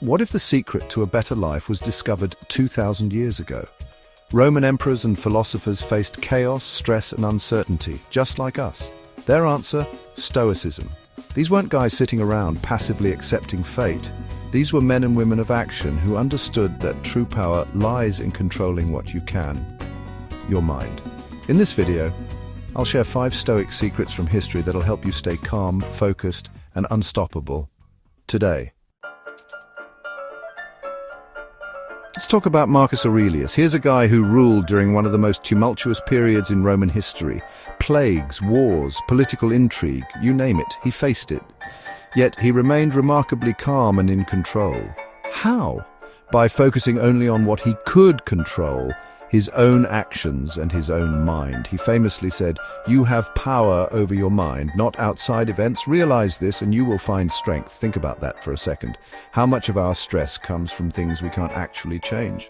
What if the secret to a better life was discovered 2,000 years ago? Roman emperors and philosophers faced chaos, stress, and uncertainty, just like us. Their answer? Stoicism. These weren't guys sitting around passively accepting fate. These were men and women of action who understood that true power lies in controlling what you can, your mind. In this video, I'll share 5 Stoic secrets from history that'll help you stay calm, focused, and unstoppable today. Let's talk about Marcus Aurelius. Here's a guy who ruled during one of the most tumultuous periods in Roman history. Plagues, wars, political intrigue, you name it, he faced it. Yet he remained remarkably calm and in control. How? By focusing only on what he could control, his own actions and his own mind. He famously said, "You have power over your mind, not outside events. Realize this and you will find strength." Think about that for a second. How much of our stress comes from things we can't actually change?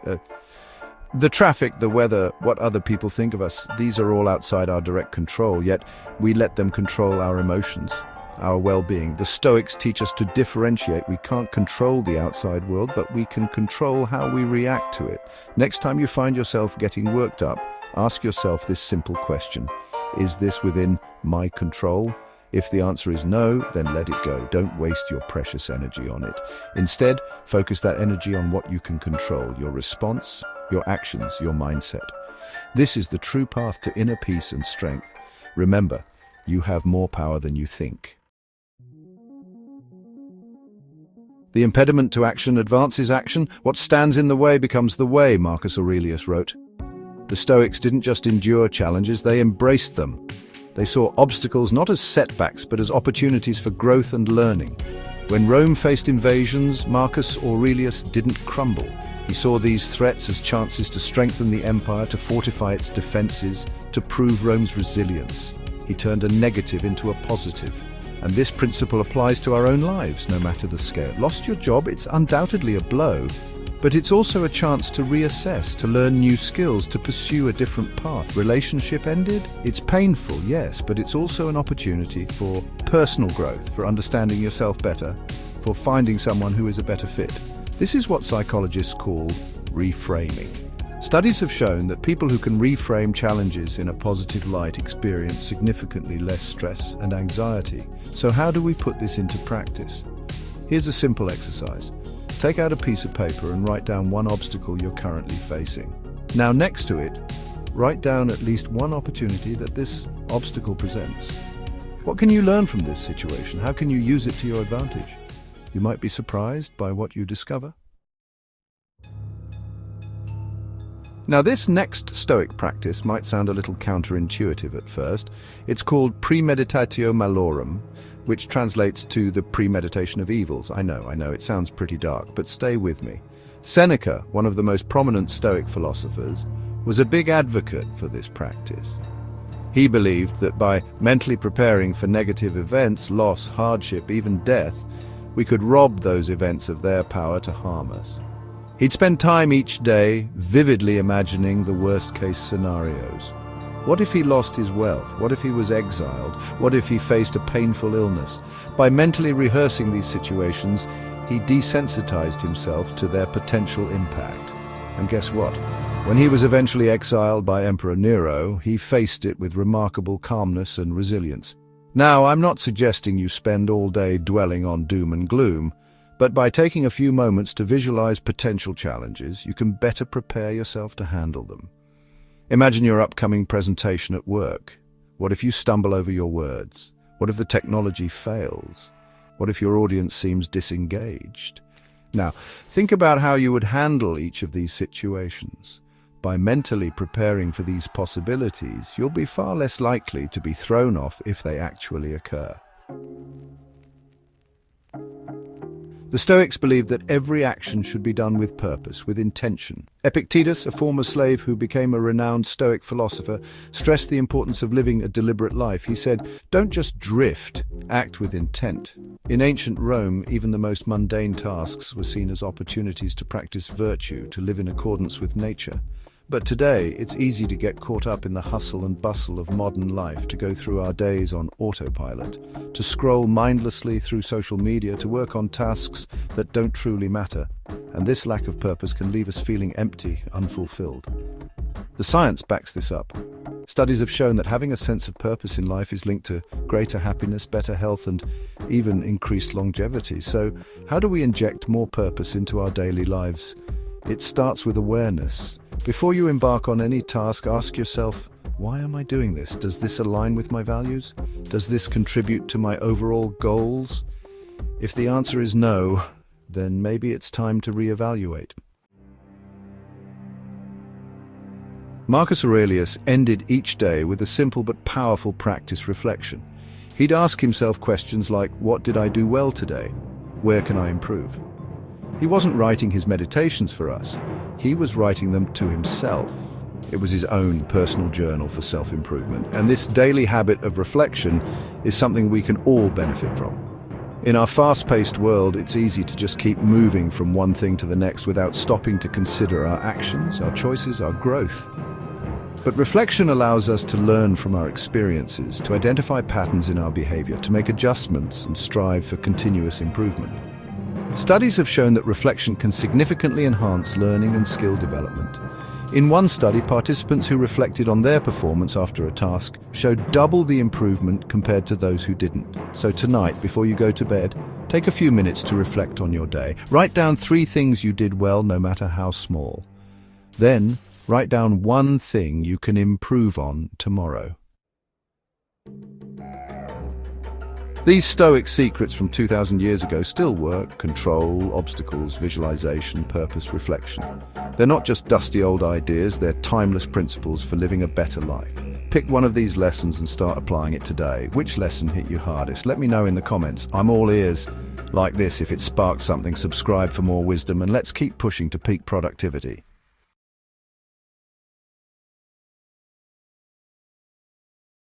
The traffic, the weather, what other people think of us, these are all outside our direct control, yet we let them control our emotions, our well-being. The Stoics teach us to differentiate. We can't control the outside world, but we can control how we react to it. Next time you find yourself getting worked up, ask yourself this simple question: is this within my control? If the answer is no, then let it go. Don't waste your precious energy on it. Instead, focus that energy on what you can control: your response, your actions, your mindset. This is the true path to inner peace and strength. Remember, you have more power than you think. The impediment to action advances action. What stands in the way becomes the way, Marcus Aurelius wrote. The Stoics didn't just endure challenges, they embraced them. They saw obstacles not as setbacks, but as opportunities for growth and learning. When Rome faced invasions, Marcus Aurelius didn't crumble. He saw these threats as chances to strengthen the empire, to fortify its defenses, to prove Rome's resilience. He turned a negative into a positive. And this principle applies to our own lives, no matter the scale. Lost your job? It's undoubtedly a blow, but it's also a chance to reassess, to learn new skills, to pursue a different path. Relationship ended? It's painful, yes, but it's also an opportunity for personal growth, for understanding yourself better, for finding someone who is a better fit. This is what psychologists call reframing. Studies have shown that people who can reframe challenges in a positive light experience significantly less stress and anxiety. So how do we put this into practice? Here's a simple exercise. Take out a piece of paper and write down one obstacle you're currently facing. Now, next to it, write down at least one opportunity that this obstacle presents. What can you learn from this situation? How can you use it to your advantage? You might be surprised by what you discover. Now, this next Stoic practice might sound a little counterintuitive at first. It's called premeditatio malorum, which translates to the premeditation of evils. I know, it sounds pretty dark, but stay with me. Seneca, one of the most prominent Stoic philosophers, was a big advocate for this practice. He believed that by mentally preparing for negative events, loss, hardship, even death, we could rob those events of their power to harm us. He'd spend time each day vividly imagining the worst-case scenarios. What if he lost his wealth? What if he was exiled? What if he faced a painful illness? By mentally rehearsing these situations, he desensitized himself to their potential impact. And guess what? When he was eventually exiled by Emperor Nero, he faced it with remarkable calmness and resilience. Now, I'm not suggesting you spend all day dwelling on doom and gloom, but by taking a few moments to visualize potential challenges, you can better prepare yourself to handle them. Imagine your upcoming presentation at work. What if you stumble over your words? What if the technology fails? What if your audience seems disengaged? Now, think about how you would handle each of these situations. By mentally preparing for these possibilities, you'll be far less likely to be thrown off if they actually occur. The Stoics believed that every action should be done with purpose, with intention. Epictetus, a former slave who became a renowned Stoic philosopher, stressed the importance of living a deliberate life. He said, "Don't just drift, act with intent." In ancient Rome, even the most mundane tasks were seen as opportunities to practice virtue, to live in accordance with nature. But today, it's easy to get caught up in the hustle and bustle of modern life, to go through our days on autopilot, to scroll mindlessly through social media, to work on tasks that don't truly matter. And this lack of purpose can leave us feeling empty, unfulfilled. The science backs this up. Studies have shown that having a sense of purpose in life is linked to greater happiness, better health, and even increased longevity. So, how do we inject more purpose into our daily lives? It starts with awareness. Before you embark on any task, ask yourself, why am I doing this? Does this align with my values? Does this contribute to my overall goals? If the answer is no, then maybe it's time to reevaluate. Marcus Aurelius ended each day with a simple but powerful practice reflection. He'd ask himself questions like, what did I do well today? Where can I improve? He wasn't writing his meditations for us. He was writing them to himself. It was his own personal journal for self-improvement. And this daily habit of reflection is something we can all benefit from. In our fast-paced world, it's easy to just keep moving from one thing to the next without stopping to consider our actions, our choices, our growth. But reflection allows us to learn from our experiences, to identify patterns in our behavior, to make adjustments and strive for continuous improvement. Studies have shown that reflection can significantly enhance learning and skill development. In one study, participants who reflected on their performance after a task showed double the improvement compared to those who didn't. So tonight, before you go to bed, take a few minutes to reflect on your day. Write down 3 things you did well, no matter how small. Then, write down 1 thing you can improve on tomorrow. These Stoic secrets from 2,000 years ago still work: control, obstacles, visualization, purpose, reflection. They're not just dusty old ideas, they're timeless principles for living a better life. Pick one of these lessons and start applying it today. Which lesson hit you hardest? Let me know in the comments. I'm all ears. Like this, if it sparks something, subscribe for more wisdom, and let's keep pushing to peak productivity.